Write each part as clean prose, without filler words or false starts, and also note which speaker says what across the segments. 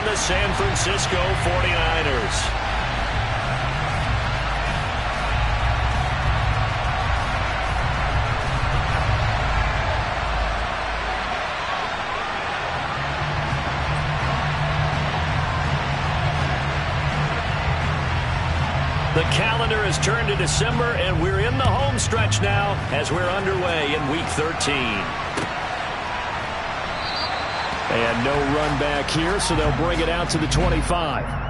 Speaker 1: on the San Francisco 49ers. The calendar has turned to December, and we're in the home stretch now as we're underway in Week 13. And no run back here, so they'll bring it out to the 25.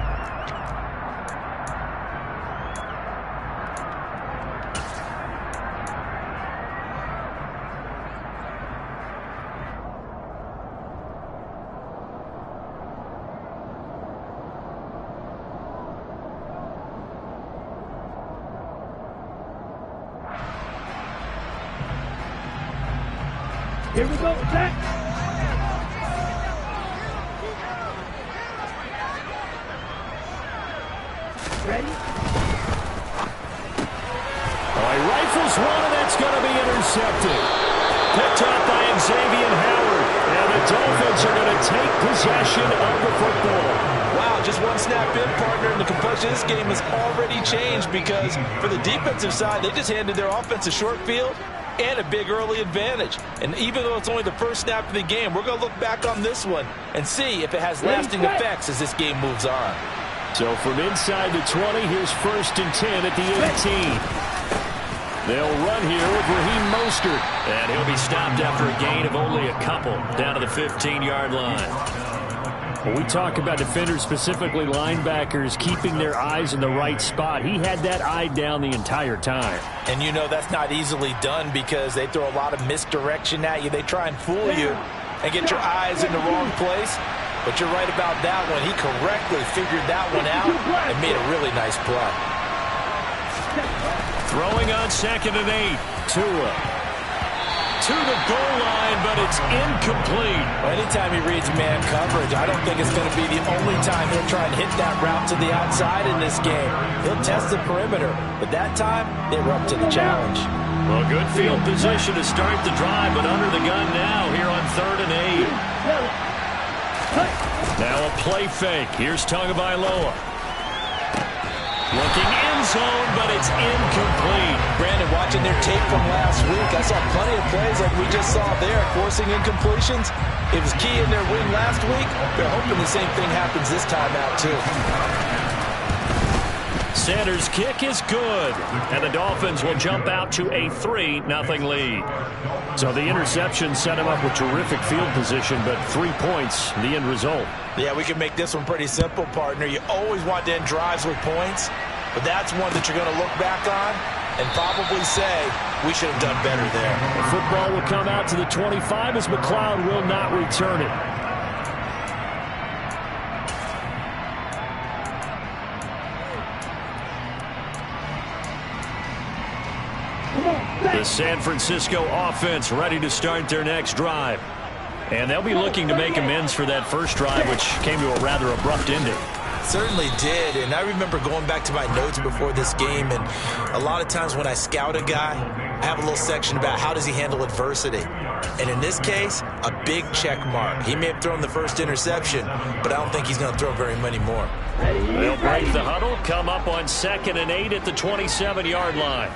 Speaker 2: Here we go, Jack. Ready?
Speaker 1: Oh, he rifles one, and that's going to be intercepted. Picked up by Xavier Howard. And the Dolphins are going to take possession of the football.
Speaker 3: Wow, just one snap in, partner, and the complexion of this game has already changed because for the defensive side, they just handed their offense a short field and a big early advantage. And even though it's only the first snap of the game, we're going to look back on this one and see if it has lasting effects as this game moves on.
Speaker 1: So from inside the 20, here's 1st and 10 at the 18. They'll run here with Raheem Mostert. And he'll be stopped after a gain of only a couple down to the 15-yard line. When we talk about defenders, specifically linebackers, keeping their eyes in the right spot, he had that eye down the entire time.
Speaker 3: And you know that's not easily done because they throw a lot of misdirection at you. They try and fool you and get your eyes in the wrong place. But you're right about that one. He correctly figured that one out and made a really nice play.
Speaker 1: Throwing on 2nd and 8. Tua to the goal line, but it's incomplete.
Speaker 3: Well, anytime he reads man coverage, I don't think it's going to be the only time he'll try and hit that route to the outside in this game. He'll test the perimeter, but that time they were up to the challenge.
Speaker 1: Well, good field position to start the drive, but under the gun now here on 3rd and 8. Now a play fake. Here's Tagovailoa. Looking in zone, but it's incomplete.
Speaker 3: Brandon, watching their tape from last week, I saw plenty of plays like we just saw there, forcing incompletions. It was key in their win last week. They're hoping the same thing happens this time out, too.
Speaker 1: Sanders' kick is good, and the Dolphins will jump out to a 3-0 lead. So the interception set him up with terrific field position, but 3 points, the end result.
Speaker 3: Yeah, we can make this one pretty simple, partner. You always want to end drives with points, but that's one that you're going to look back on and probably say, we should have done better there.
Speaker 1: The football will come out to the 25 as McLeod will not return it. The San Francisco offense ready to start their next drive. And they'll be looking to make amends for that first drive, which came to a rather abrupt ending.
Speaker 3: Certainly did, and I remember going back to my notes before this game, and a lot of times when I scout a guy, I have a little section about how does he handle adversity. And in this case, a big check mark. He may have thrown the first interception, but I don't think he's going to throw very many more.
Speaker 1: They'll break the huddle, come up on 2nd and 8 at the 27-yard line.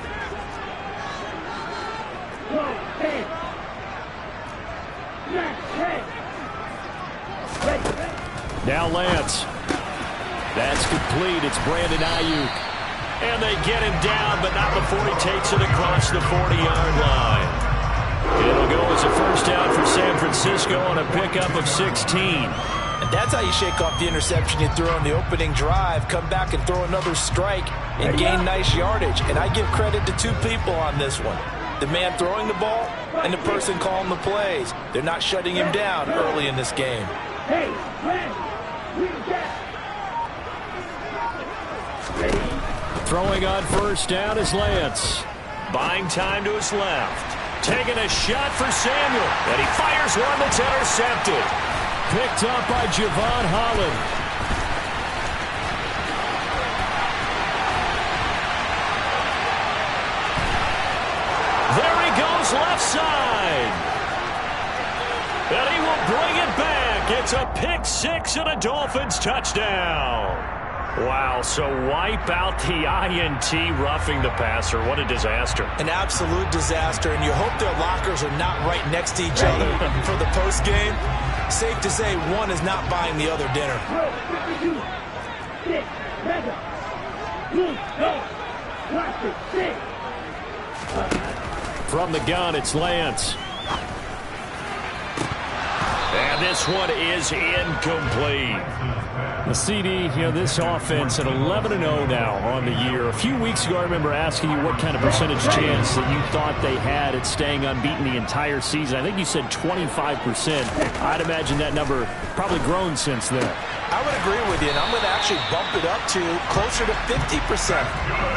Speaker 1: Now Lance. That's complete. It's Brandon Ayuk. And they get him down, but not before he takes it across the 40-yard line. It'll go as a first down for San Francisco on a pickup of 16.
Speaker 3: And that's how you shake off the interception you threw on the opening drive, come back and throw another strike and gain nice yardage. And I give credit to two people on this one. The man throwing the ball and the person calling the plays. They're not shutting him down early in this game.
Speaker 1: Throwing on first down is Lance. Buying time to his left. Taking a shot for Samuel. And he fires one that's intercepted. Picked up by Javon Holland. There he goes left side. And he will bring it back It's a pick six and a Dolphins touchdown. Wow, so wipe out the INT, roughing the passer. What a disaster.
Speaker 3: An absolute disaster, and you hope their lockers are not right next to each other for the postgame. Safe to say one is not buying the other dinner.
Speaker 1: From the gun, it's Lance. And this one is incomplete. The CD, this offense at 11-0 now on the year. A few weeks ago, I remember asking you what kind of percentage chance that you thought they had at staying unbeaten the entire season. I think you said 25%. I'd imagine that number probably grown since then.
Speaker 3: I would agree with you, and I'm going to actually bump it up to closer to 50%,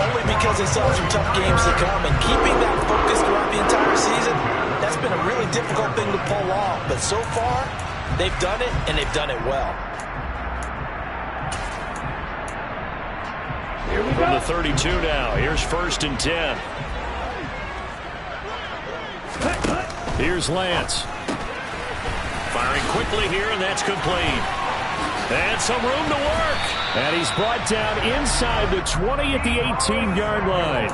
Speaker 3: only because they still have some tough games to come. And keeping that focus throughout the entire season, that's been a really difficult thing to pull off. But so far, they've done it, and they've done it well.
Speaker 1: From the 32 now, here's 1st and 10. Here's Lance. Firing quickly here, and that's complete. And some room to work. And he's brought down inside the 20 at the 18-yard line.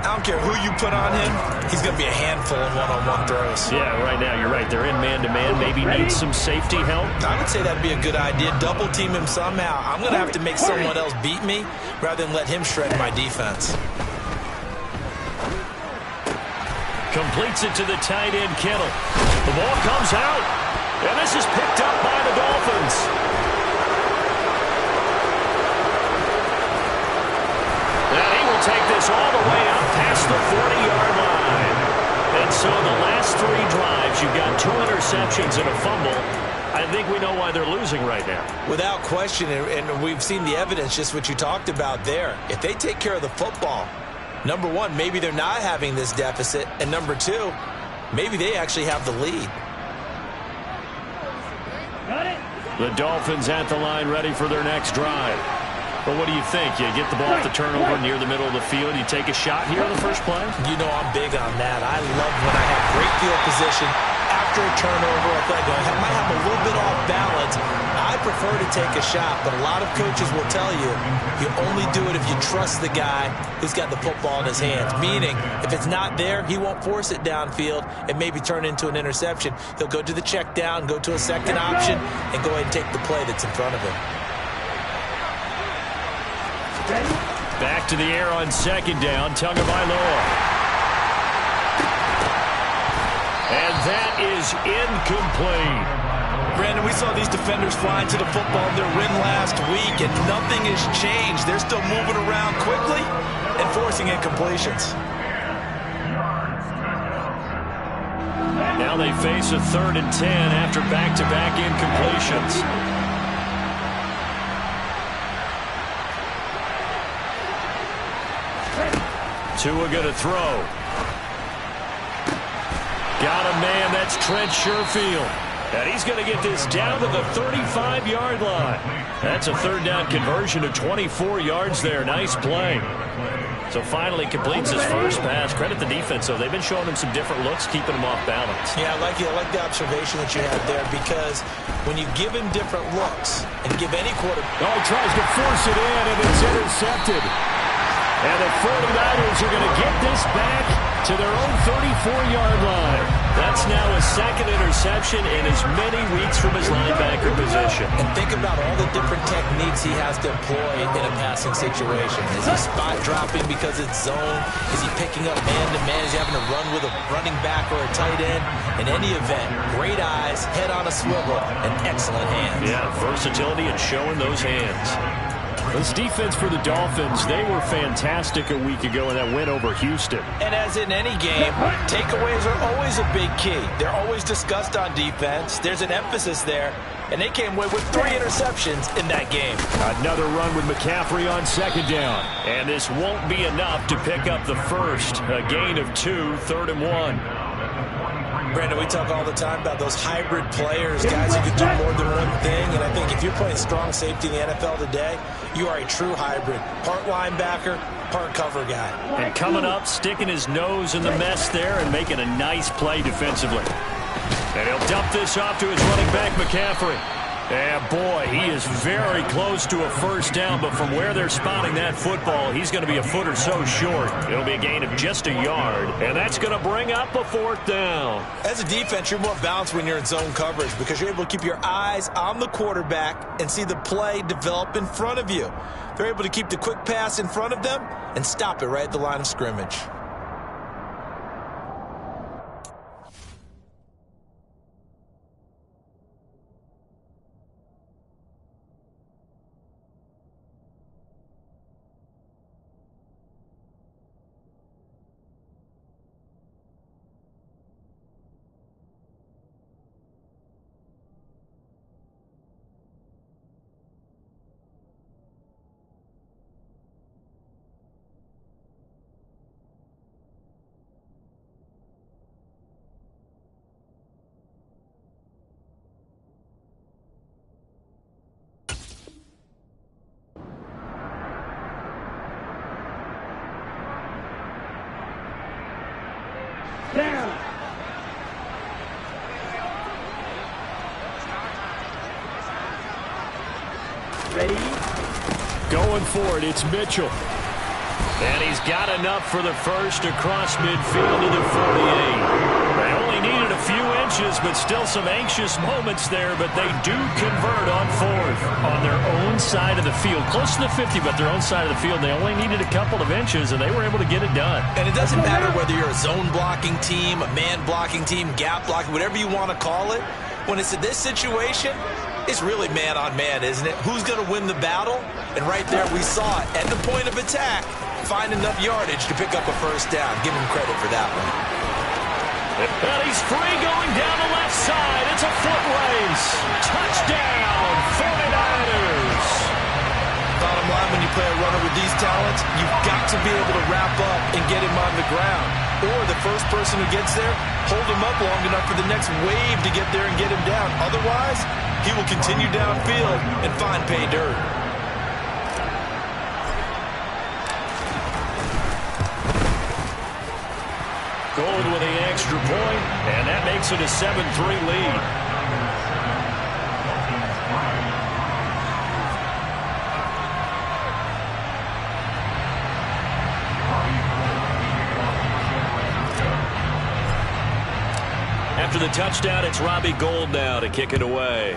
Speaker 3: I don't care who you put on him, he's going to be a handful in one-on-one throws.
Speaker 1: Yeah, right now, you're right. They're in man-to-man. Maybe need some safety help.
Speaker 3: I would say that'd be a good idea. Double team him somehow. I'm going to have to make someone else beat me rather than let him shred my defense.
Speaker 1: Completes it to the tight end, Kittle. The ball comes out, and this is picked up by the Dolphins. And he will take this all the way up past the 40-yard line. And so the last 3 drives, you've got 2 interceptions and a fumble. I think we know why they're losing right now.
Speaker 3: Without question, and we've seen the evidence, just what you talked about there. If they take care of the football, number one, maybe they're not having this deficit. And number 2, maybe they actually have the lead.
Speaker 1: The Dolphins at the line ready for their next drive. But what do you think? You get the ball off the turnover near the middle of the field. You take a shot here on the first play?
Speaker 3: You know I'm big on that. I love when I have great field position. After a turnover, I feel like I might have a little bit off balance. I prefer to take a shot, but a lot of coaches will tell you, you only do it if you trust the guy who's got the football in his hands. Meaning, if it's not there, he won't force it downfield and maybe turn into an interception. He'll go to the check down, go to a second option, and go ahead and take the play that's in front of him.
Speaker 1: Back to the air on 2nd down, Tagovailoa. And that is incomplete.
Speaker 3: Brandon, we saw these defenders flying to the football in their win last week, and nothing has changed. They're still moving around quickly and forcing incompletions.
Speaker 1: Now they face a 3rd and 10 after back-to-back incompletions. Tua going to throw. Got a man, that's Trent Sherfield. And he's going to get this down to the 35-yard line. That's a 3rd down conversion of 24 yards there. Nice play. So finally completes his first pass. Credit the defense, though. They've been showing him some different looks, keeping him off balance.
Speaker 3: Yeah, I like the observation that you had there, because when you give him different looks and give any quarterback...
Speaker 1: Oh, he tries to force it in, and it's intercepted. And the 49ers are going to get this back to their own 34-yard line. That's now his 2nd interception in as many weeks from his linebacker position.
Speaker 3: And think about all the different techniques he has to employ in a passing situation. Is he spot dropping because it's zone? Is he picking up man-to-man? Is he having to run with a running back or a tight end? In any event, great eyes, head on a swivel, and excellent hands.
Speaker 1: Yeah, versatility and showing those hands. This defense for the Dolphins, they were fantastic a week ago in that win over Houston.
Speaker 3: And as in any game, takeaways are always a big key. They're always discussed on defense. There's an emphasis there, and they came away with 3 interceptions in that game.
Speaker 1: Another run with McCaffrey on 2nd down. And this won't be enough to pick up the first. A gain of 2, 3rd and 1.
Speaker 3: Brandon, we talk all the time about those hybrid players, guys who can do more than one thing. And I think if you're playing strong safety in the NFL today, you are a true hybrid. Part linebacker, part cover guy.
Speaker 1: And coming up, sticking his nose in the mess there and making a nice play defensively. And he'll dump this off to his running back, McCaffrey. And boy, he is very close to a first down, but from where they're spotting that football, he's going to be a foot or so short. It'll be a gain of just a yard, and that's going to bring up a fourth down.
Speaker 3: As a defense, you're more balanced when you're in zone coverage because you're able to keep your eyes on the quarterback and see the play develop in front of you. They're able to keep the quick pass in front of them and stop it right at the line of scrimmage.
Speaker 2: Down. Ready?
Speaker 1: Going for it, it's Mitchell. And he's got enough for the first across midfield to the 48. They only needed a few inches, but still some anxious moments there, but they do convert on fourth on their own side of the field. Close to the 50, but their own side of the field. They only needed a couple of inches, and they were able to get it done.
Speaker 3: And it doesn't matter whether you're a zone blocking team, a man blocking team, gap blocking, whatever you want to call it. When it's in this situation, it's really man on man, isn't it? Who's going to win the battle? And right there we saw it. At the point of attack, find enough yardage to pick up a first down. Give him credit for that one.
Speaker 1: And he's free going down the left side. It's a foot race. Touchdown, 49ers.
Speaker 3: Bottom line, when you play a runner with these talents, you've got to be able to wrap up and get him on the ground. Or the first person who gets there, hold him up long enough for the next wave to get there and get him down. Otherwise, he will continue downfield and find pay dirt.
Speaker 1: Gold with the extra point, and that makes it a 7-3 lead. After the touchdown, it's Robbie Gould now to kick it away.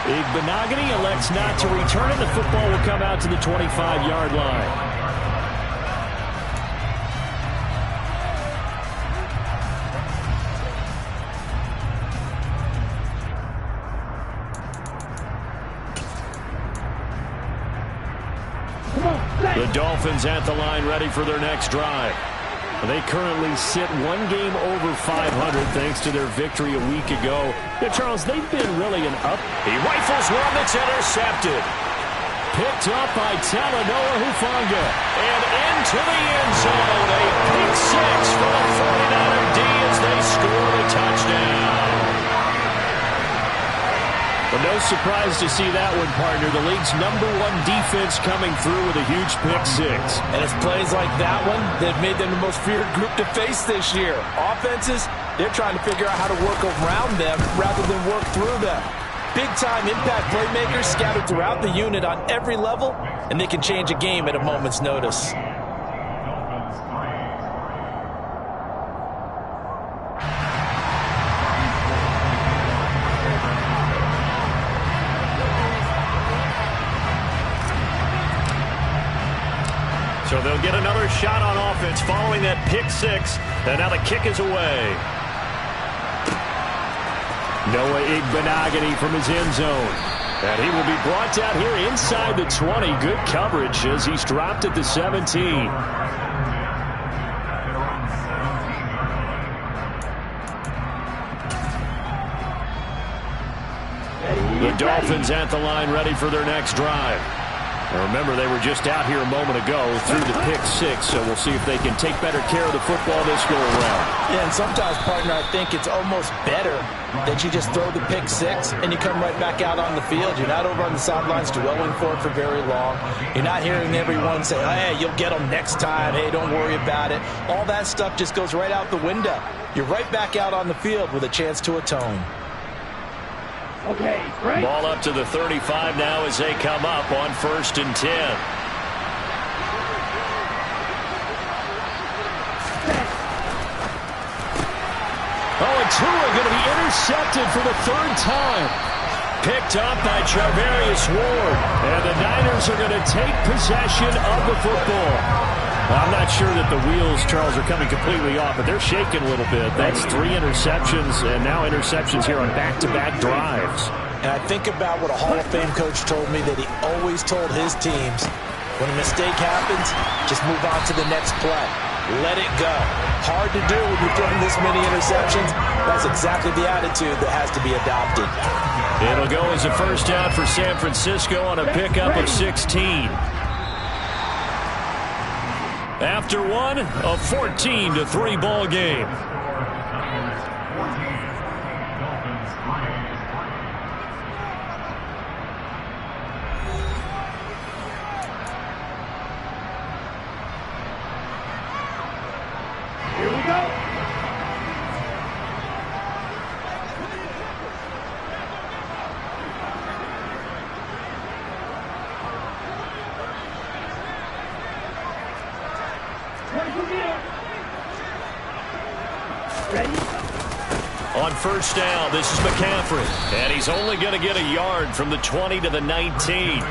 Speaker 1: Igbenogany elects not to return it. The football will come out to the 25-yard line. The Dolphins at the line ready for their next drive. They currently sit one game over 500 thanks to their victory a week ago. Yeah, Charles, they've been really an up. He rifles one that's intercepted. Picked up by Talanoa Hufanga. And into the end zone. A pick six for the 49er D as they score the touchdown. But no surprise to see that one, partner. The league's #1 defense coming through with a huge pick six.
Speaker 3: And it's plays like that one that have made them the most feared group to face this year. Offenses, they're trying to figure out how to work around them rather than work through them. Big-time impact playmakers scattered throughout the unit on every level, and they can change a game at a moment's notice.
Speaker 1: So they'll get another shot on offense following that pick six. And now the kick is away. Noah Igbenogany from his end zone. And he will be brought down here inside the 20. Good coverage as he's dropped at the 17. The Dolphins at the line ready for their next drive. Remember, they were just out here a moment ago through the pick six, so we'll see if they can take better care of the football this go-around.
Speaker 3: Yeah, and sometimes, partner, I think it's almost better that you just throw the pick six and you come right back out on the field. You're not over on the sidelines dwelling for it for very long. You're not hearing everyone say, hey, you'll get them next time. Hey, don't worry about it. All that stuff just goes right out the window. You're right back out on the field with a chance to atone.
Speaker 2: Okay, right.
Speaker 1: Ball up to the 35 now as they come up on 1st and 10. Oh, and Tua going to be intercepted for the 3rd time. Picked up by Charvarius Ward. And the Niners are going to take possession of the football. I'm not sure that the wheels, Charles, are coming completely off, but they're shaking a little bit. That's 3 interceptions, and now interceptions here on back-to-back drives.
Speaker 3: And I think about what a Hall of Fame coach told me that he always told his teams, when a mistake happens, just move on to the next play. Let it go. Hard to do when you're throwing this many interceptions. That's exactly the attitude that has to be adopted.
Speaker 1: It'll go as a 1st down for San Francisco on a pickup of 16. After one, a 14-3 ball game.
Speaker 2: Here we go. Ready?
Speaker 1: On 1st down, this is McCaffrey. And he's only going to get a yard from the 20 to the 19.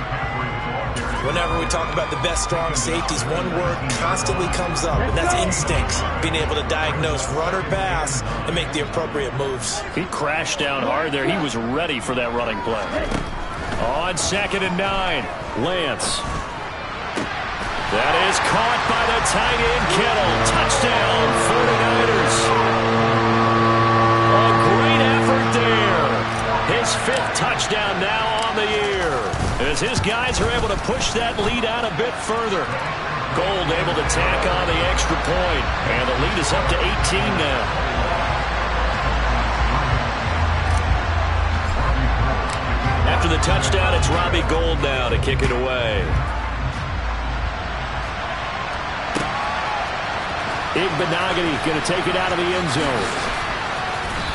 Speaker 3: Whenever we talk about the best strong safeties, one word constantly comes up, and that's instincts. Being able to diagnose run or pass and make the appropriate moves.
Speaker 1: He crashed down hard there. He was ready for that running play. On 2nd and 9, Lance. That is caught by the tight end, Kittle. Touchdown, 49ers. A great effort there. His 5th touchdown now on the year, as his guys are able to push that lead out a bit further. Gold able to tack on the extra point, and the lead is up to 18 now. After the touchdown, it's Robbie Gould now to kick it away. Igbenogany going to take it out of the end zone.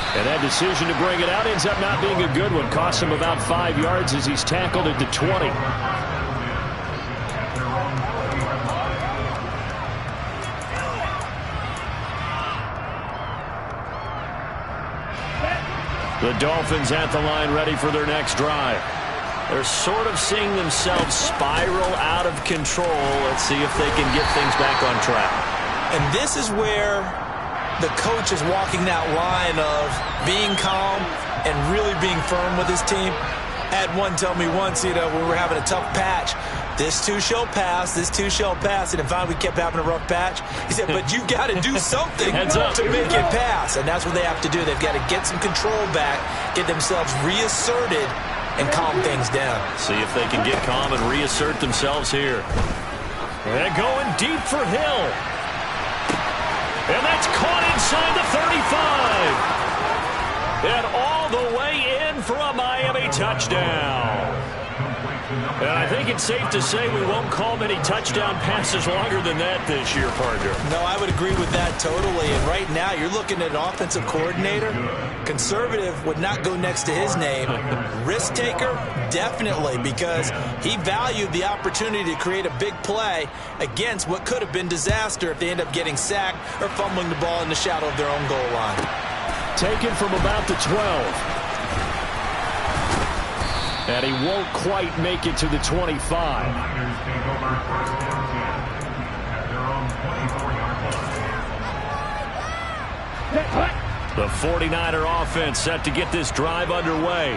Speaker 1: And that decision to bring it out ends up not being a good one. Costs him about 5 yards as he's tackled at the 20. The Dolphins at the line ready for their next drive. They're sort of seeing themselves spiral out of control. Let's see if they can get things back on track.
Speaker 3: And this is where the coach is walking that line of being calm and really being firm with his team. I had one tell me once, when we were having a tough patch, this too shall pass, this too shall pass. And finally we kept having a rough patch. He said, but you got to do something to make it pass. And that's what they have to do. They've got to get some control back, get themselves reasserted, and calm things down.
Speaker 1: See if they can get calm and reassert themselves here. They're going deep for Hill. And that's caught inside the 35. And all the way in for a Miami touchdown. And I think it's safe to say we won't call many touchdown passes longer than that this year, partner.
Speaker 3: No, I would agree with that totally. And right now, you're looking at an offensive coordinator. Conservative would not go next to his name. Risk taker, definitely, because he valued the opportunity to create a big play against what could have been disaster if they end up getting sacked or fumbling the ball in the shadow of their own goal line.
Speaker 1: Taken from about the 12. And he won't quite make it to the 25. The 49er offense set to get this drive underway.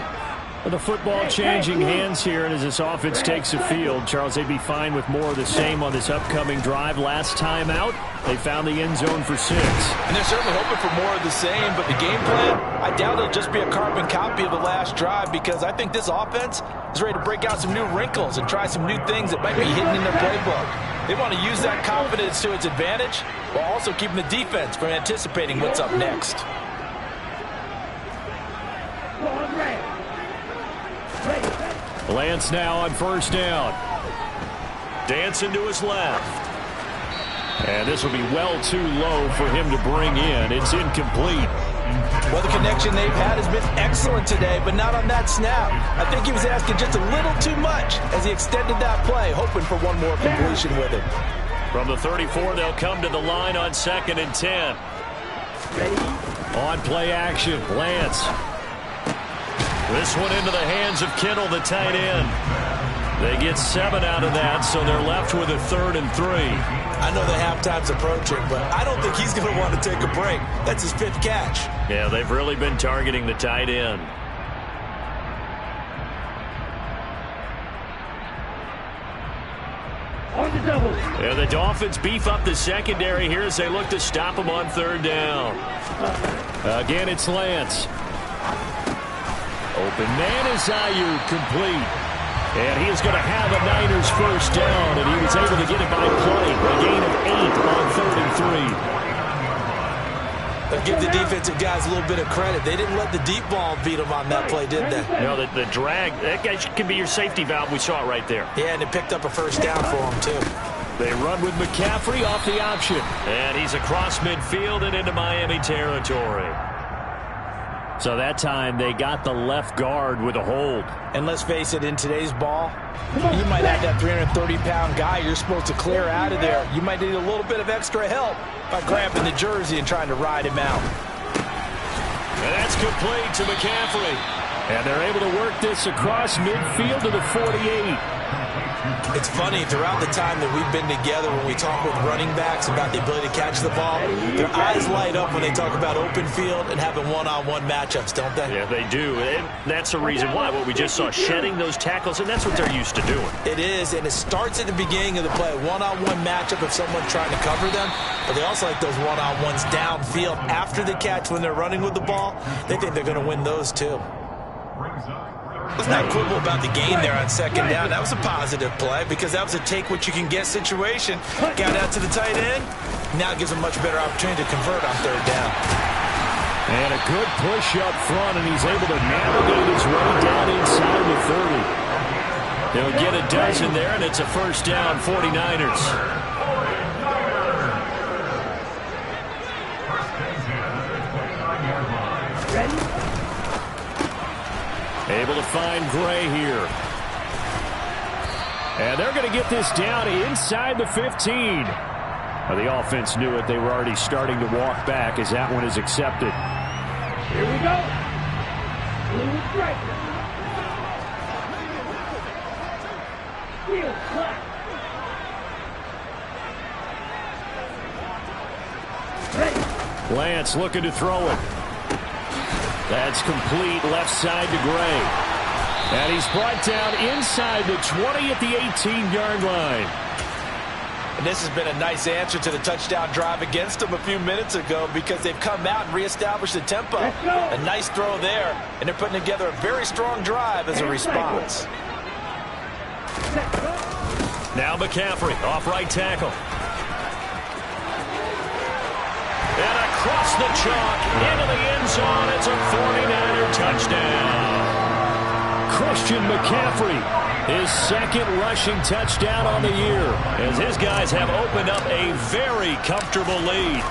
Speaker 1: The football changing hands here, and as this offense takes the field, Charles, they'd be fine with more of the same on this upcoming drive. Last time out, they found the end zone for 6.
Speaker 3: And they're certainly hoping for more of the same, but the game plan, I doubt it'll just be a carbon copy of the last drive, because I think this offense is ready to break out some new wrinkles and try some new things that might be hidden in their playbook. They want to use that confidence to its advantage while also keeping the defense from anticipating what's up next.
Speaker 1: Lance now on first down. Dancing to his left. And this will be well too low for him to bring in. It's incomplete.
Speaker 3: Well, the connection they've had has been excellent today, but not on that snap. I think he was asking just a little too much as he extended that play, hoping for one more completion with it.
Speaker 1: From the 34, they'll come to the line on 2nd and 10. On play action, Lance. This one into the hands of Kittle, the tight end. They get 7 out of that, so they're left with a 3rd and 3.
Speaker 3: I know the halftime's approaching, but I don't think he's going to want to take a break. That's his 5th catch.
Speaker 1: Yeah, they've really been targeting the tight end. Yeah, the Dolphins beef up the secondary here as they look to stop him on 3rd down. Again, it's Lance. Open man is Ayuk, complete. And he is going to have a Niners first down, and he was able to get it by play. A gain of 8 on 3rd and 3.
Speaker 3: They'll give the defensive guys a little bit of credit. They didn't let the deep ball beat them on that play, did they?
Speaker 1: No, the drag, that guy can be your safety valve. We saw it right there.
Speaker 3: Yeah, and it picked up a first down for them, too.
Speaker 1: They run with McCaffrey off the option. And he's across midfield and into Miami territory. So that time they got the left guard with a hold.
Speaker 3: And let's face it, in today's ball, you might have that 330-pound guy you're supposed to clear out of there. You might need a little bit of extra help by grabbing the jersey and trying to ride him out.
Speaker 1: And that's complete to McCaffrey. And they're able to work this across midfield to the 48.
Speaker 3: It's funny, throughout the time that we've been together, when we talk with running backs about the ability to catch the ball, their eyes light up when they talk about open field and having one-on-one matchups, don't they?
Speaker 1: Yeah, they do. And that's the reason why. What we just saw, shedding those tackles, and that's what they're used to doing.
Speaker 3: It is, and it starts at the beginning of the play. One-on-one matchup if someone's trying to cover them, but they also like those one-on-ones downfield after the catch when they're running with the ball. They think they're going to win those, too. Let's not quibble about the gain there on 2nd down. That was a positive play because that was a take-what-you-can-get situation. Got out to the tight end. Now gives a much better opportunity to convert on 3rd down.
Speaker 1: And a good push up front, and he's able to navigate his way down inside the 30. They'll get a dozen there, and it's a first down, 49ers. Able to find Gray here. And they're going to get this down inside the 15. Now, the offense knew it. They were already starting to walk back as that one is accepted.
Speaker 2: Here we go. Blue striker. Field flat. Ready.
Speaker 1: Lance looking to throw it. That's complete left side to Gray. And he's brought down inside the 20 at the 18-yard line.
Speaker 3: And this has been a nice answer to the touchdown drive against them a few minutes ago because they've come out and reestablished the tempo. A nice throw there, and they're putting together a very strong drive as a response.
Speaker 1: Now McCaffrey off right tackle. And across the chalk into the end zone. It's a 49er touchdown. Christian McCaffrey, his 2nd rushing touchdown on the year, as his guys have opened up a very comfortable lead.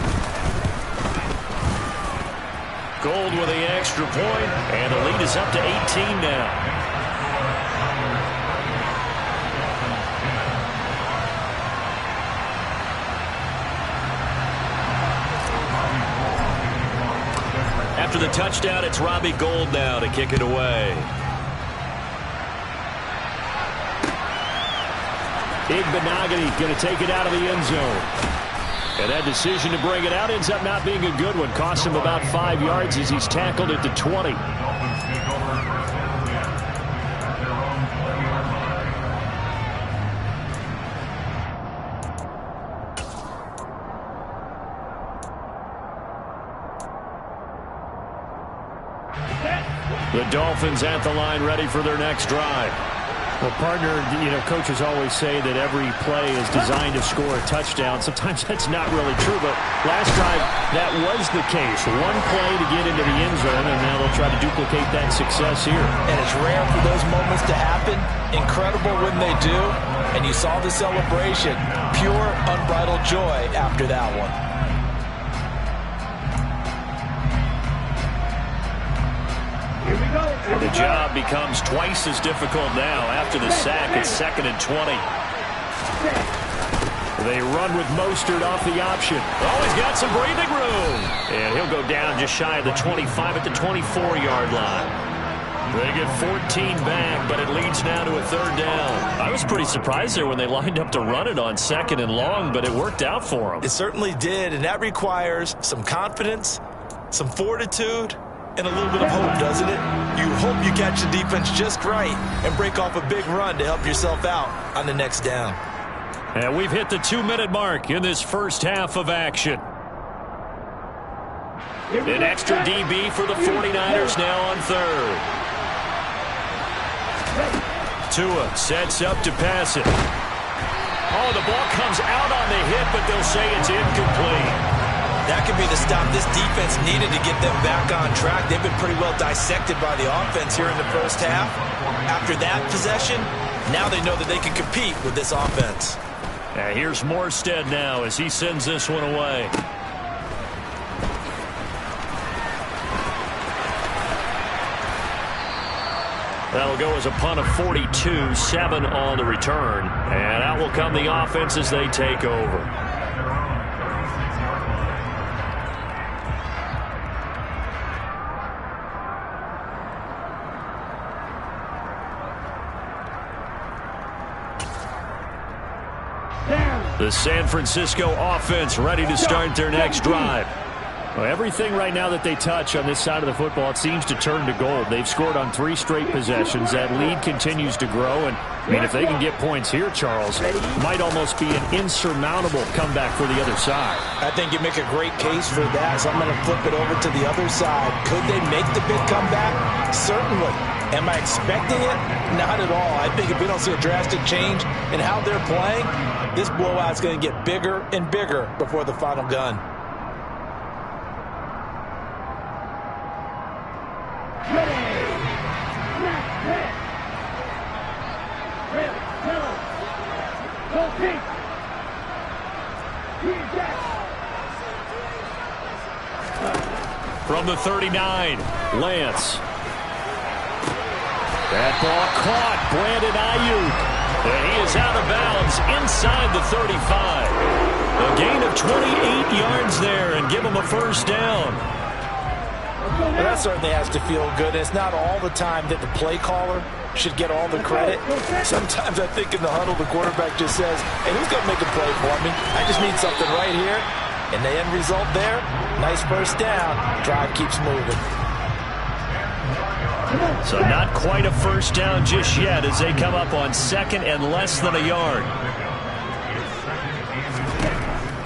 Speaker 1: Gold with the extra point, and the lead is up to 18 now. After the touchdown, it's Robbie Gould now to kick it away. Igbenogany going to take it out of the end zone. And that decision to bring it out ends up not being a good one. Costs him about 5 yards as he's tackled at the 20. The Dolphins at the line ready for their next drive.
Speaker 4: Well, partner, coaches always say that every play is designed to score a touchdown. Sometimes that's not really true, but last drive, that was the case. One play to get into the end zone, and now they'll try to duplicate that success here.
Speaker 3: And it's rare for those moments to happen. Incredible when they do. And you saw the celebration. Pure, unbridled joy after that one.
Speaker 1: The job becomes twice as difficult now after the sack. It's 2nd and 20. They run with Mostert off the option. Oh, he's got some breathing room. And he'll go down just shy of the 25 at the 24-yard line. They get 14 back, but it leads now to a 3rd down. I was pretty surprised there when they lined up to run it on 2nd and long, but it worked out for them.
Speaker 3: It certainly did, and that requires some confidence, some fortitude, and a little bit of hope, doesn't it? You hope you catch the defense just right and break off a big run to help yourself out on the next down.
Speaker 1: And we've hit the 2-minute mark in this first half of action. An extra DB for the 49ers now on 3rd. Tua sets up to pass it. Oh, the ball comes out on the hit, but they'll say it's incomplete.
Speaker 3: That could be the stop this defense needed to get them back on track. They've been pretty well dissected by the offense here in the first half. After that possession, now they know that they can compete with this offense.
Speaker 1: Here's Morstead now as he sends this one away. That'll go as a punt of 42, 7 on the return. And out will come the offense as they take over. The San Francisco offense ready to start their next drive.
Speaker 4: Well, everything right now that they touch on this side of the football, it seems to turn to gold. They've scored on 3 straight possessions. That lead continues to grow. And, if they can get points here, Charles, it might almost be an insurmountable comeback for the other side.
Speaker 3: I think you make a great case for that. So I'm going to flip it over to the other side. Could they make the big comeback? Certainly. Am I expecting it? Not at all. I think if we don't see a drastic change in how they're playing, this blowout's going to get bigger and bigger before the final gun.
Speaker 1: From the 39, Lance. That ball caught. Brandon Ayuk. And he is out of bounds inside the 35. A gain of 28 yards there and give him a first down.
Speaker 3: Well, that certainly has to feel good. It's not all the time that the play caller should get all the credit. Sometimes I think in the huddle the quarterback just says, hey, who's going to make a play for me? I just need something right here. And the end result there, nice first down. Drive keeps moving.
Speaker 1: So not quite a first down just yet as they come up on 2nd and less than a yard.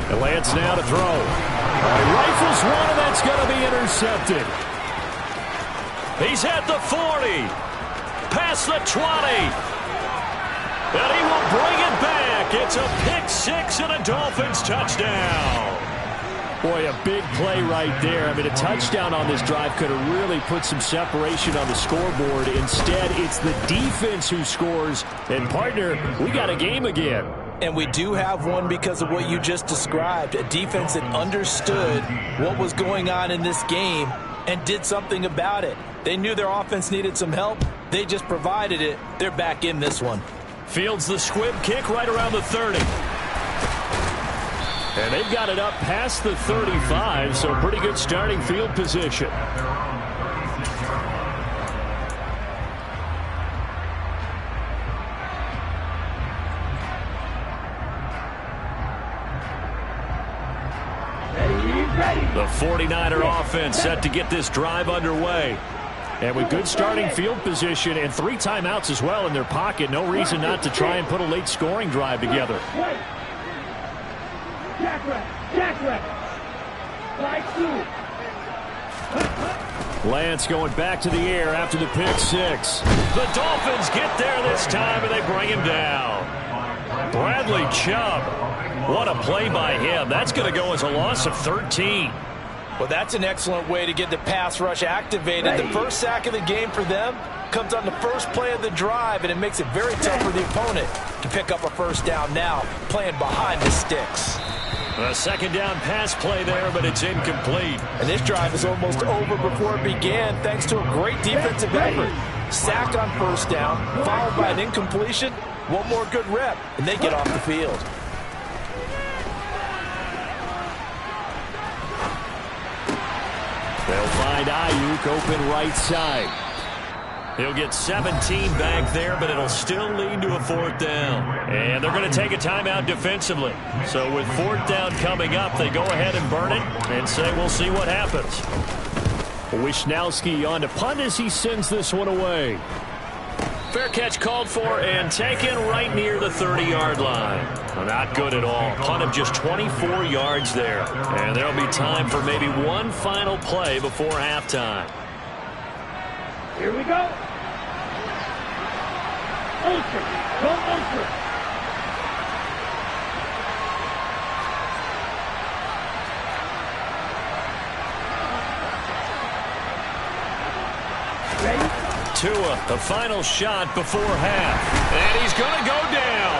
Speaker 1: And Lance now to throw. He rifles one, and that's going to be intercepted. He's at the 40. Past the 20. And he will bring it back. It's a pick 6 and a Dolphins touchdown.
Speaker 4: Boy, a big play right there. A touchdown on this drive could have really put some separation on the scoreboard. Instead, it's the defense who scores. And, partner, we got a game again.
Speaker 3: And we do have one because of what you just described. A defense that understood what was going on in this game and did something about it. They knew their offense needed some help. They just provided it. They're back in this one.
Speaker 1: Fields the squib kick right around the 30. And they've got it up past the 35, so pretty good starting field position. The 49er offense set to get this drive underway. And with good starting field position and 3 timeouts as well in their pocket, no reason not to try and put a late scoring drive together.
Speaker 4: Lance going back to the air after the pick six. The Dolphins get there this time, and they bring him down. Bradley Chubb. What a play by him. That's going to go as a loss of 13.
Speaker 3: Well, that's an excellent way to get the pass rush activated. The first sack of the game for them comes on the first play of the drive, and it makes it very tough for the opponent to pick up a first down now, playing behind the sticks.
Speaker 1: A second down pass play there, but it's incomplete.
Speaker 3: And this drive is almost over before it began, thanks to a great defensive effort. Sacked on first down, followed by an incompletion. One more good rep, and they get off the field.
Speaker 4: They'll find Ayuk open right side.
Speaker 1: He'll get 17 back there, but it'll still lead to a fourth down. And they're going to take a timeout defensively. So with fourth down coming up, they go ahead and burn it and say we'll see what happens.
Speaker 4: Wisnowski on to punt as he sends this one away.
Speaker 1: Fair catch called for and taken right near the 30-yard line. Not good at all. Punt of just 24 yards there. And there'll be time for maybe one final play before halftime.
Speaker 2: Here we go. Ultra. Go Ultra. Ready?
Speaker 1: Tua, the final shot before half. And he's going to go down.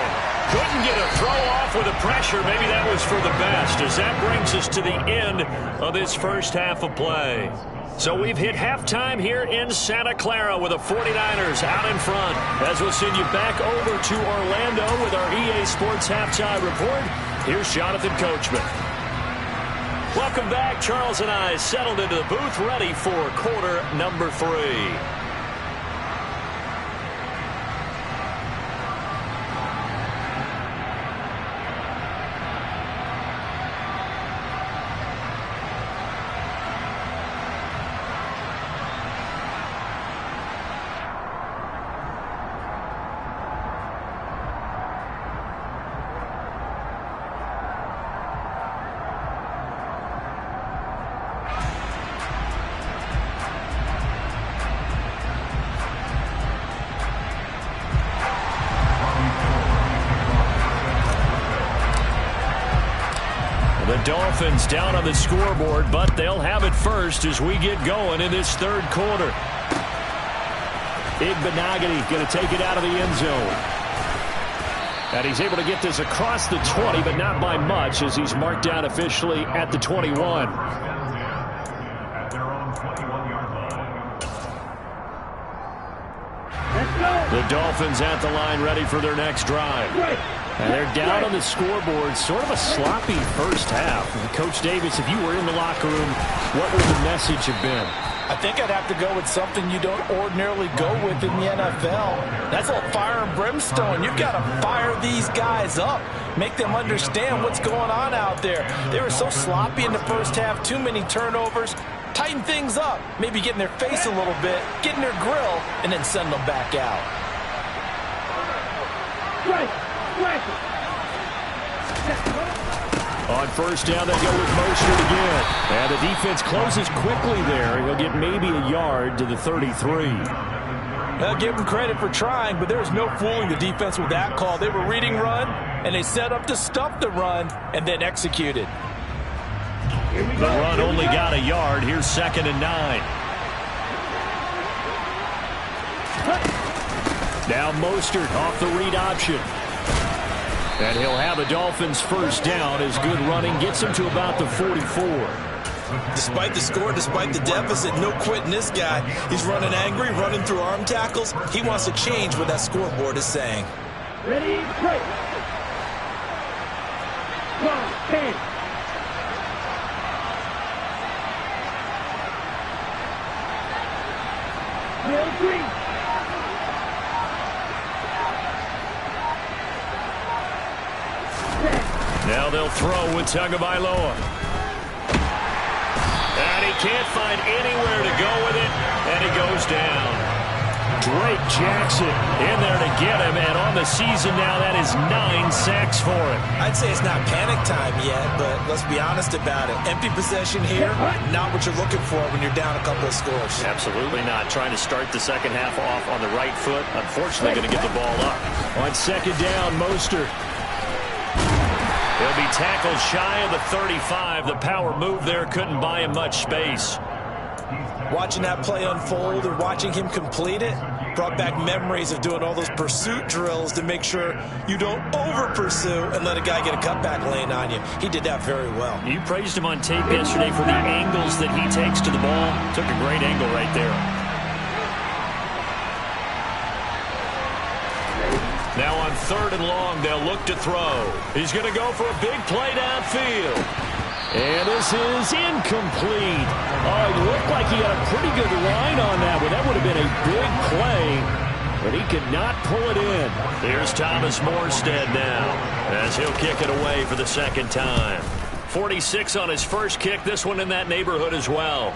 Speaker 1: Couldn't get a throw off with the pressure. Maybe that was for the best, as that brings us to the end of this first half of play. So we've hit halftime here in Santa Clara with the 49ers out in front. As we'll send you back over to Orlando with our EA Sports Halftime Report, here's Jonathan Coachman. Welcome back. Charles and I settled into the booth, ready for quarter number 3. Dolphins down on the scoreboard, but they'll have it first as we get going in this third quarter.
Speaker 4: Igbenogany going to take it out of the end zone. And he's able to get this across the 20, but not by much, as he's marked down officially at the 21. The Dolphins at the line, ready for their next drive. And they're down on the scoreboard. Sort of a sloppy first half. Coach Davis, if you were in the locker room, what would the message have been?
Speaker 3: I think I'd have to go with something you don't ordinarily go with in the NFL. That's a fire and brimstone. You've got to fire these guys up. Make them understand what's going on out there. They were so sloppy in the first half. Too many turnovers. Tighten things up. Maybe get in their face a little bit. Get in their grill. And then send them back out.
Speaker 4: On first down, they go with Mostert again. And the defense closes quickly there. He'll get maybe a yard to the 33.
Speaker 3: I'll give them credit for trying, but there's no fooling the defense with that call. They were reading run, and they set up to stuff the run, and then executed.
Speaker 1: The run only got a yard. Here's 2nd and 9.
Speaker 4: Now Mostert off the read option. And he'll have a Dolphins first down as good running gets him to about the 44.
Speaker 3: Despite the score, despite the deficit, no quitting this guy. He's running angry, running through arm tackles. He wants to change what that scoreboard is saying.
Speaker 2: Ready, break. 10. Real green.
Speaker 1: Now they'll throw with Tagovailoa. And he can't find anywhere to go with it, and he goes down.
Speaker 4: Drake Jackson in there to get him, and on the season now, that is 9 sacks for him.
Speaker 3: I'd say it's not panic time yet, but let's be honest about it. Empty possession here, not what you're looking for when you're down a couple of scores.
Speaker 1: Absolutely not. Trying to start the second half off on the right foot. Unfortunately, going to get the ball up.
Speaker 4: On second down, Mostert.
Speaker 1: He'll be tackled shy of the 35. The power move there couldn't buy him much space.
Speaker 3: Watching that play unfold and watching him complete it brought back memories of doing all those pursuit drills to make sure you don't over-pursue and let a guy get a cutback lane on you. He did that very well.
Speaker 1: You praised him on tape yesterday for the angles that he takes to the ball. Took a great angle right there. Now on 3rd and long, they'll look to throw. He's going to go for a big play downfield.
Speaker 4: And this is incomplete. Oh, it looked like he had a pretty good line on that one. That would have been a big play, but he could not pull it in.
Speaker 1: Here's Thomas Morstead now, as he'll kick it away for the second time. 46 on his first kick. This one in that neighborhood as well.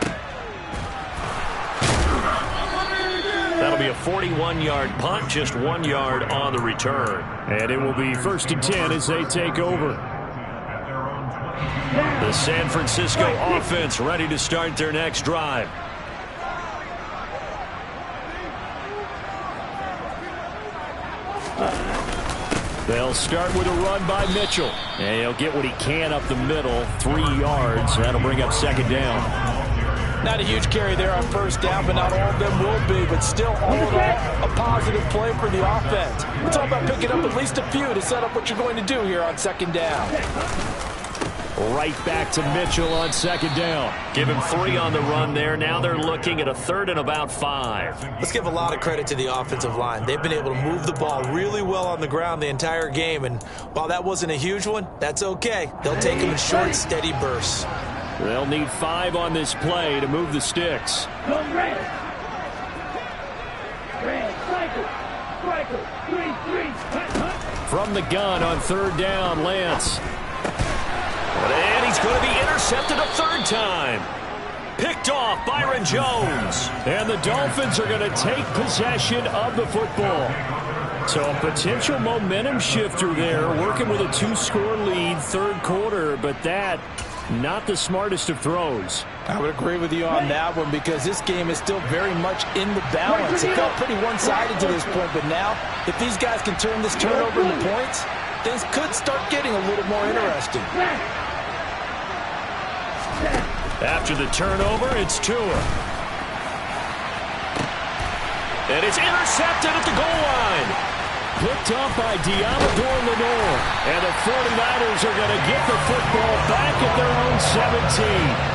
Speaker 1: That'll be a 41-yard punt, just 1 yard on the return.
Speaker 4: And it will be 1st and 10 as they take over.
Speaker 1: The San Francisco offense ready to start their next drive.
Speaker 4: They'll start with a run by Mitchell. And he'll get what he can up the middle, 3 yards. That'll bring up second down.
Speaker 3: Not a huge carry there on first down, but not all of them will be. But still, all in all, a positive play for the offense. It's all about picking up at least a few to set up what you're going to do here on second down.
Speaker 4: Right back to Mitchell on second down.
Speaker 1: Give him 3 on the run there. Now they're looking at a 3rd and about 5.
Speaker 3: Let's give a lot of credit to the offensive line. They've been able to move the ball really well on the ground the entire game. And while that wasn't a huge one, that's okay. They'll take them in short, steady bursts.
Speaker 4: They'll need 5 on this play to move the sticks.
Speaker 2: Red. Red, cycle. Striker. 3-3.
Speaker 4: From the gun on 3rd down, Lance.
Speaker 1: And he's going to be intercepted a 3rd time. Picked off Byron Jones.
Speaker 4: And the Dolphins are going to take possession of the football. So a potential momentum shifter there, working with a 2-score lead, 3rd quarter, but that not the smartest of throws.
Speaker 3: I would agree with you on that one because this game is still very much in the balance. It felt pretty one-sided to this point, but now if these guys can turn this turnover into points, things could start getting a little more interesting.
Speaker 1: After the turnover, it's Tua. And it's intercepted at the goal line.
Speaker 4: Picked up by Diamador Lenore. And the 49ers are going to get the football back at their own 17.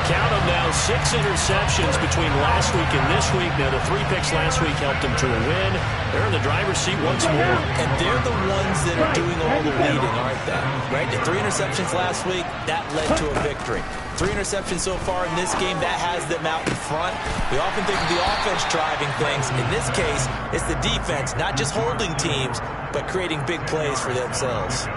Speaker 1: Count them now, 6 interceptions between last week and this week. Now, the 3 picks last week helped them to a win. They're in the driver's seat once more.
Speaker 3: And they're the ones that are doing all the leading, aren't they? Right? The 3 interceptions last week, that led to a victory. 3 interceptions so far in this game, that has them out in front. We often think of the offense driving things. In this case, it's the defense, not just holding teams, but creating big plays for themselves.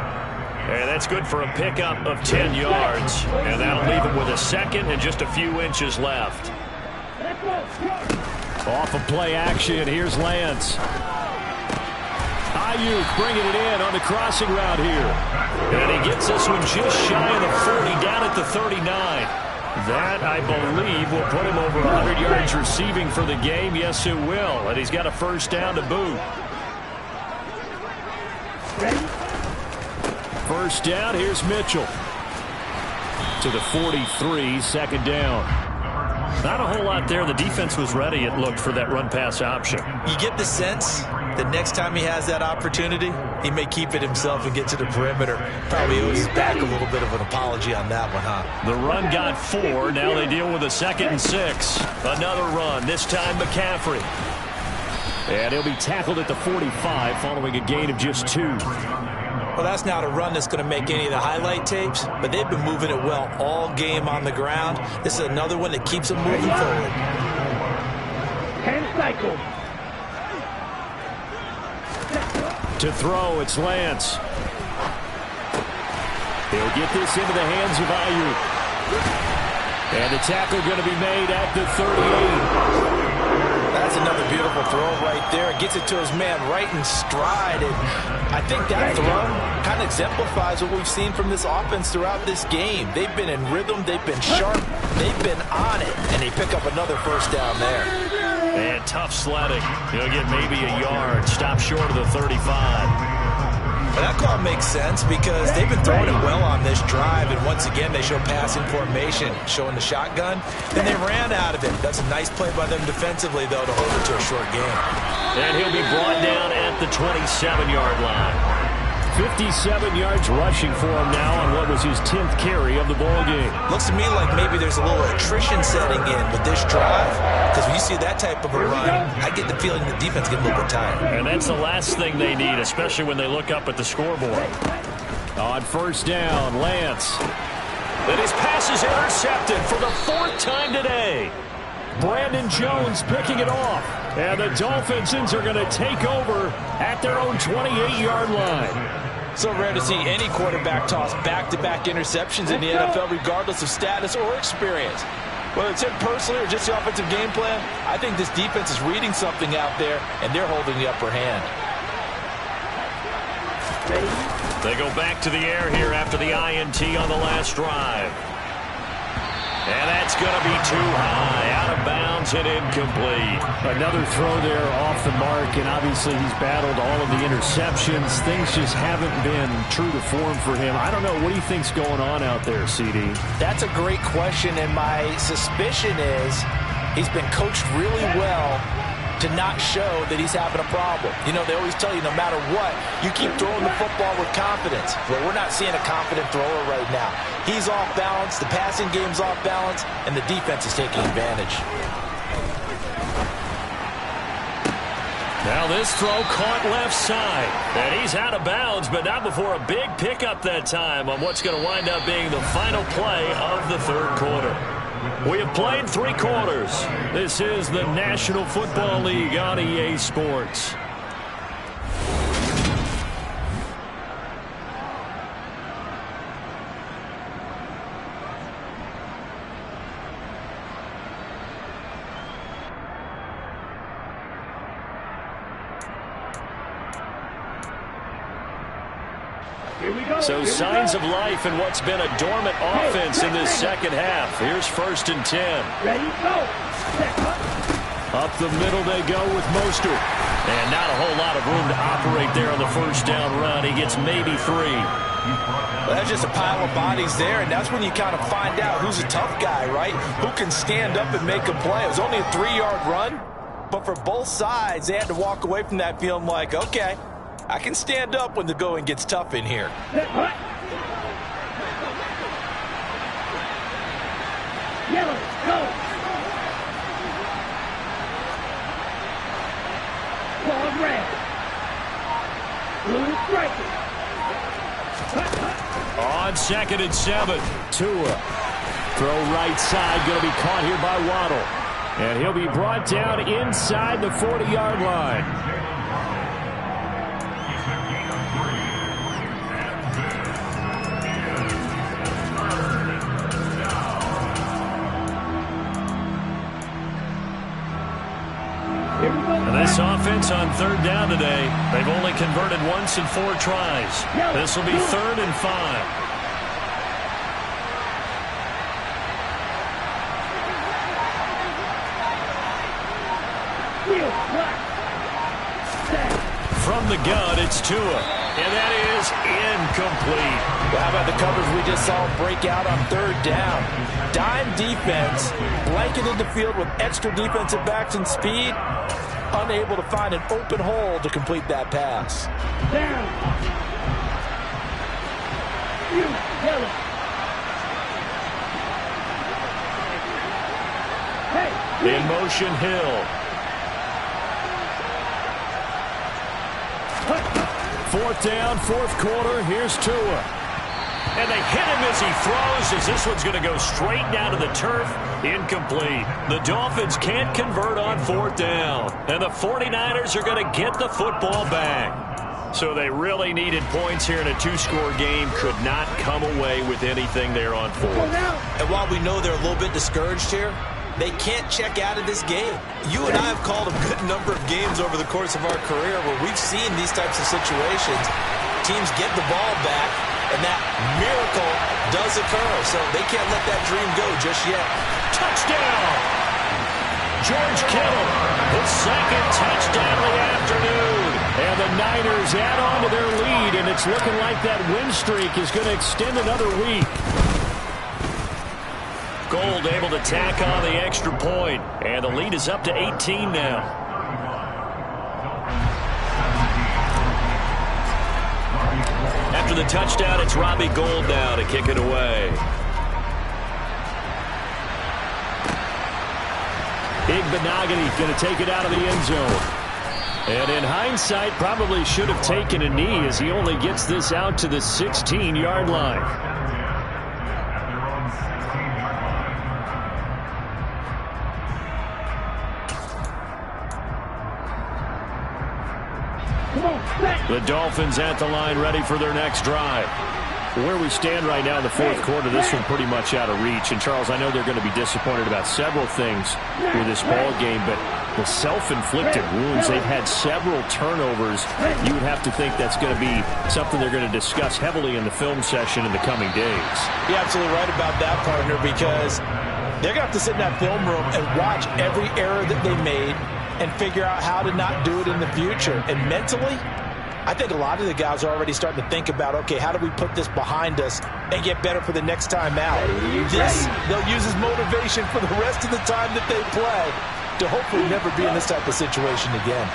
Speaker 1: And that's good for a pickup of 10 yards. And that'll leave them with a 2nd and just a few inches left.
Speaker 4: Off of play action, here's Lance. Ayuk bringing it in on the crossing route here.
Speaker 1: And he gets this one just shy of the 40, down at the 39.
Speaker 4: That, I believe, will put him over 100 yards receiving for the game. Yes, it will. And he's got a 1st down to boot. 1st down, here's Mitchell. To the 43, 2nd down.
Speaker 1: Not a whole lot there. The defense was ready, it looked, for that run-pass option.
Speaker 3: You get the sense that next time he has that opportunity, he may keep it himself and get to the perimeter. Probably owes back a little bit of an apology on that one, huh?
Speaker 1: The run got 4. Now they deal with a 2nd and 6. Another run, this time McCaffrey.
Speaker 4: And he'll be tackled at the 45 following a gain of just 2.
Speaker 3: Well, that's not a run that's going to make any of the highlight tapes, but they've been moving it well all game on the ground. This is another one that keeps them moving forward.
Speaker 2: And cycle.
Speaker 4: To throw, it's Lance. He'll get this into the hands of Ayuk. And the tackle going to be made at the 38.
Speaker 3: That's another beautiful throw right there. Gets it to his man right in stride. And I think that throw kind of exemplifies what we've seen from this offense throughout this game. They've been in rhythm. They've been sharp. They've been on it. And they pick up another first down there.
Speaker 1: And tough sledding. He'll get maybe a yard. Stop short of the 35.
Speaker 3: Well, that call makes sense because they've been throwing it well on this drive, and once again they show passing formation, showing the shotgun. Then they ran out of it. That's a nice play by them defensively, though, to hold it to a short game.
Speaker 1: And he'll be brought down at the 27-yard line. 57 yards rushing for him now on what was his 10th carry of the ball game.
Speaker 3: Looks to me like maybe there's a little attrition setting in with this drive, because when you see that type of a run, I get the feeling the defense gets a little bit tired.
Speaker 1: And that's the last thing they need, especially when they look up at the scoreboard. On first down, Lance. And his pass is intercepted for the 4th time today. Brandon Jones picking it off. And the Dolphins are going to take over at their own 28-yard line.
Speaker 3: So rare to see any quarterback toss back-to-back interceptions in the NFL, regardless of status or experience. Whether it's him personally or just the offensive game plan, I think this defense is reading something out there, and they're holding the upper hand.
Speaker 1: They go back to the air here after the INT on the last drive. And that's going to be too high, out of bounds and incomplete.
Speaker 4: Another throw there off the mark, and obviously he's battled all of the interceptions. Things just haven't been true to form for him. I don't know. What do you think's going on out there, CD?
Speaker 3: That's a great question, and my suspicion is he's been coached really well to not show that he's having a problem. You know, they always tell you no matter what, you keep throwing the football with confidence. Well, we're not seeing a confident thrower right now. He's off balance, the passing game's off balance, and the defense is taking advantage.
Speaker 1: Now this throw caught left side. And he's out of bounds, but not before a big pickup that time on what's going to wind up being the final play of the 3rd quarter. We have played 3 quarters. This is the National Football League on EA Sports. So signs of life in what's been a dormant offense in this second half. Here's 1st and 10.
Speaker 2: Ready, go.
Speaker 1: Up the middle they go with Mostert. And not a whole lot of room to operate there on the first down run. He gets maybe 3.
Speaker 3: Well, that's just a pile of bodies there, and that's when you kind of find out who's a tough guy, right? Who can stand up and make a play. It was only a 3-yard run, but for both sides, they had to walk away from that feeling like, okay, I can stand up when the going gets tough in here.
Speaker 2: Yellow, go. Ball red. Blue striker.
Speaker 1: On 2nd and 7, Tua. Throw right side, going to be caught here by Waddle. And he'll be brought down inside the 40-yard line. And this offense on 3rd down today, they've only converted once in 4 tries. This will be 3rd and 5. From the gun, it's Tua. And that is incomplete.
Speaker 3: Well, how about the coverage we just saw break out on 3rd down? Dime defense, blanketed the field with extra defensive backs and speed, unable to find an open hole to complete that pass.
Speaker 2: Down. Yellow. Hey.
Speaker 1: In motion, Hill. 4th down, 4th quarter. Here's Tua. And they hit him as he throws, as this one's going to go straight down to the turf. Incomplete. The Dolphins can't convert on 4th down. And the 49ers are going to get the football back. So they really needed points here in a 2-score game. Could not come away with anything there on 4th.
Speaker 3: And while we know they're a little bit discouraged here, They can't check out of this game. You and I have called a good number of games over the course of our career where we've seen these types of situations. Teams get the ball back, and that miracle does occur. So they can't let that dream go just yet.
Speaker 1: Touchdown! George Kittle, his second touchdown of the afternoon. And the Niners add on to their lead, and it's looking like that win streak is going to extend another week. Gold able to tack on the extra point, and the lead is up to 18 now. After the touchdown, it's Robbie Gould now to kick it away. Igbenogany going to take it out of the end zone. And in hindsight, probably should have taken a knee as he only gets this out to the 16-yard line. The Dolphins at the line ready for their next drive. Where we stand right now in the fourth quarter, this one pretty much out of reach. And, Charles, I know they're going to be disappointed about several things with this ball game, but the self-inflicted wounds, they've had several turnovers. You would have to think that's going to be something they're going to discuss heavily in the film session in the coming days.
Speaker 3: You're absolutely right about that, partner, because they're going to have to sit in that film room and watch every error that they made and figure out how to not do it in the future. And mentally, I think a lot of the guys are already starting to think about, okay, how do we put this behind us and get better for the next time out? This, they'll use as motivation for the rest of the time that they play to hopefully never be in this type of situation again.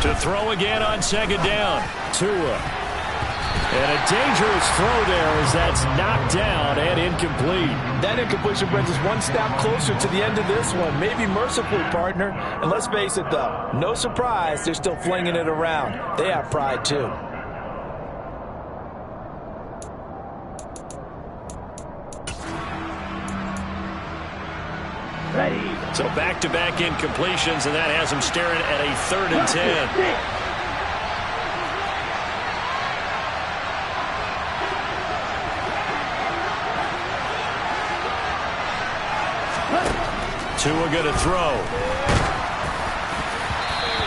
Speaker 1: To throw again on second down. Tua. And a dangerous throw there as that's knocked down and incomplete.
Speaker 3: That incompletion brings us one step closer to the end of this one. Maybe mercifully, partner. And let's face it, though, no surprise, they're still flinging it around. They have pride, too.
Speaker 2: Ready.
Speaker 1: So back-to-back incompletions, and that has them staring at a 3rd and 10. Tua going to throw.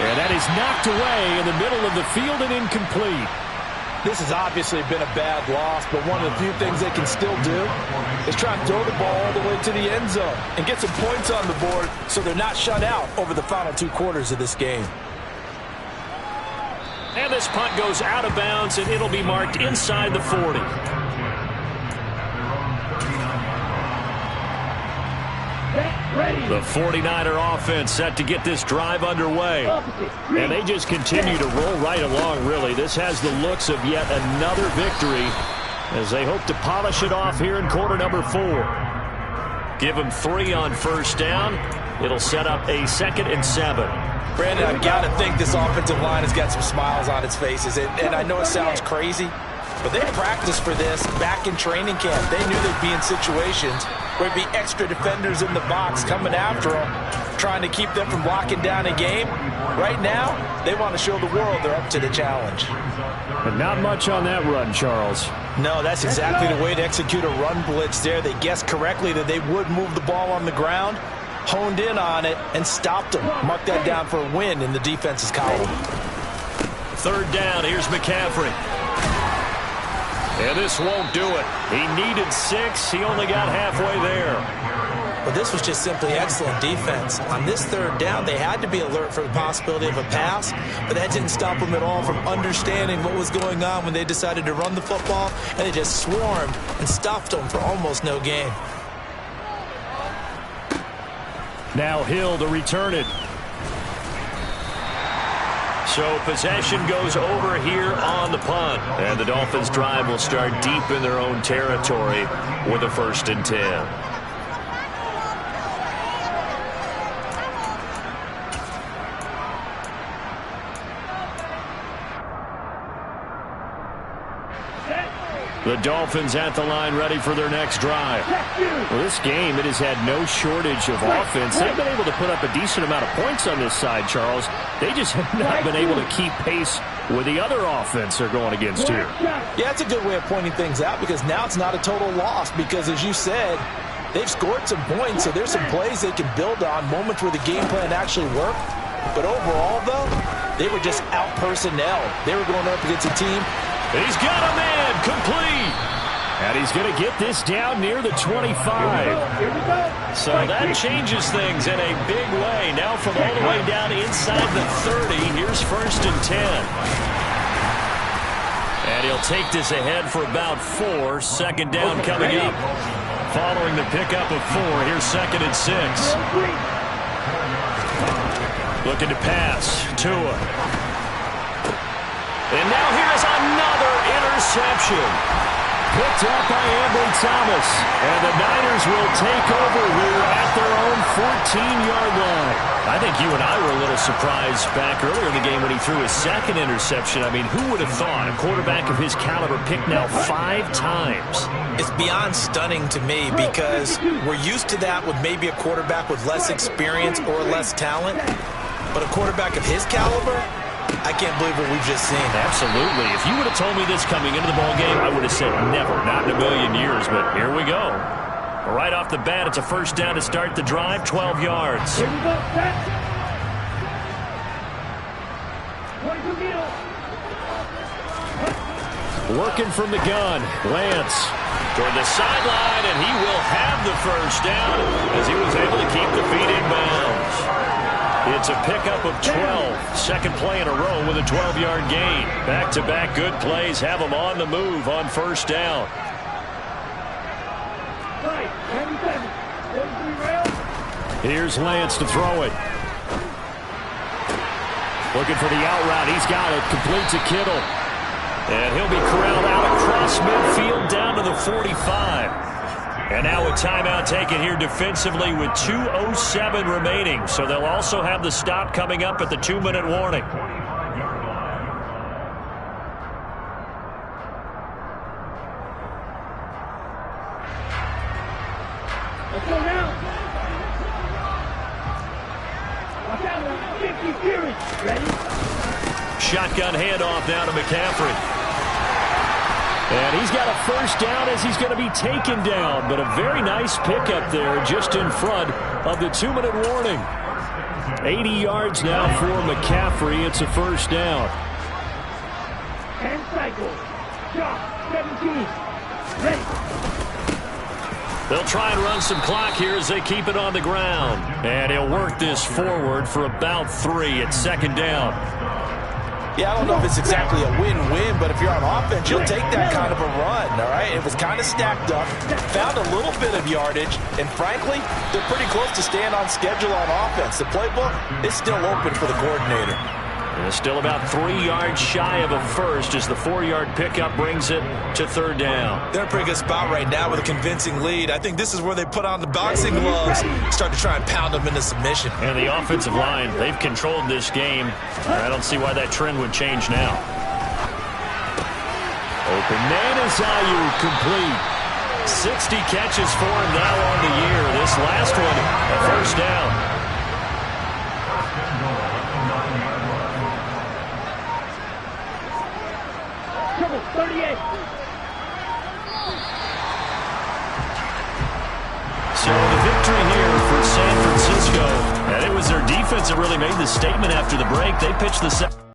Speaker 1: And that is knocked away in the middle of the field and incomplete.
Speaker 3: This has obviously been a bad loss, but one of the few things they can still do is try and throw the ball all the way to the end zone and get some points on the board so they're not shut out over the final 2 quarters of this game.
Speaker 1: And this punt goes out of bounds, and it'll be marked inside the 40. The 49er offense set to get this drive underway. And they just continue to roll right along, really. This has the looks of yet another victory as they hope to polish it off here in quarter number 4. Give them 3 on first down. It'll set up a 2nd and 7.
Speaker 3: Brandon, I've got to think this offensive line has got some smiles on its faces. And I know it sounds crazy, but they practiced for this back in training camp. They knew they'd be in situations where there'd be extra defenders in the box coming after them, trying to keep them from locking down a game. Right now, they want to show the world they're up to the challenge.
Speaker 4: But not much on that run, Charles.
Speaker 3: No, that's exactly the way to execute a run blitz there. They guessed correctly that they would move the ball on the ground, honed in on it, and stopped them. Mark that down for a win in the defense's column.
Speaker 1: 3rd down, here's McCaffrey. And this won't do it. He needed 6. He only got halfway there.
Speaker 3: But this was just simply excellent defense. On this 3rd down, they had to be alert for the possibility of a pass, but that didn't stop them at all from understanding what was going on when they decided to run the football, and they just swarmed and stuffed them for almost no gain.
Speaker 1: Now Hill to return it. So possession goes over here on the punt. And the Dolphins drive will start deep in their own territory with a 1st and 10. The Dolphins at the line ready for their next drive.
Speaker 4: Well, this game, it has had no shortage of offense. They've been able to put up a decent amount of points on this side, Charles. They just have not been able to keep pace with the other offense they're going against here.
Speaker 3: Yeah, it's a good way of pointing things out because now it's not a total loss because, as you said, they've scored some points, so there's some plays they can build on, moments where the game plan actually worked. But overall, though, they were just out-personnel. They were going up against a team.
Speaker 1: He's got a man complete.
Speaker 4: And he's going to get this down near the 25.
Speaker 1: So that changes things in a big way. Now from all the way down inside the 30, here's 1st and 10. And he'll take this ahead for about 4. 2nd down coming up. Following the pickup of 4, here's 2nd and 6. Looking to pass. Tua. And now here's another interception. Picked up by Ambry Thomas. And the Niners will take over here at their own 14-yard line. I think you and I were a little surprised back earlier in the game when he threw his 2nd interception. I mean, who would have thought a quarterback of his caliber picked now 5 times?
Speaker 3: It's beyond stunning to me because we're used to that with maybe a quarterback with less experience or less talent. But a quarterback of his caliber, I can't believe what we've just seen.
Speaker 1: Absolutely. If you would have told me this coming into the ballgame, I would have said never, not in a million years. But here we go. Right off the bat, it's a 1st down to start the drive, 12 yards.
Speaker 2: Here we go, set. 22 middle.
Speaker 4: Working from the gun. Lance.
Speaker 1: Toward the sideline, and he will have the 1st down as he was able to keep the feet in bounds. It's a pickup of 12. 2nd play in a row with a 12-yard gain. Back-to-back good plays have them on the move on 1st down.
Speaker 4: Here's Lance to throw it. Looking for the out route. He's got it. Complete to Kittle.
Speaker 1: And he'll be corralled out across midfield down to the 45. And now a timeout taken here defensively with 2:07 remaining. So they'll also have the stop coming up at the 2-minute warning.
Speaker 2: Let's go now. Watch out, 50 series. Ready?
Speaker 1: Shotgun handoff now to McCaffrey.
Speaker 4: And he's got a 1st down as he's going to be taken down. But a very nice pickup there just in front of the 2-minute warning. 80 yards now for McCaffrey. It's a 1st down.
Speaker 2: And cycle. Shot. 17. Ready.
Speaker 1: They'll try and run some clock here as they keep it on the ground. And he'll work this forward for about 3 at 2nd down.
Speaker 3: Yeah, I don't know if it's exactly a win-win, but if you're on offense, you'll take that kind of a run, all right? It was kind of stacked up, found a little bit of yardage, and frankly, they're pretty close to staying on schedule on offense. The playbook is still open for the coordinator.
Speaker 1: And still about 3 yards shy of a 1st as the 4-yard pickup brings it to 3rd down.
Speaker 3: They're in a pretty good spot right now with a convincing lead. I think this is where they put on the boxing gloves, start to try and pound them into submission.
Speaker 1: And the offensive line, they've controlled this game. I don't see why that trend would change now.
Speaker 4: Open man is Ayuk, complete.
Speaker 1: 60 catches for him now on the year. This last one, a 1st down.
Speaker 2: Triple 38.
Speaker 1: So the victory here for San Francisco. And it was their defense that really made the statement after the break. They pitched the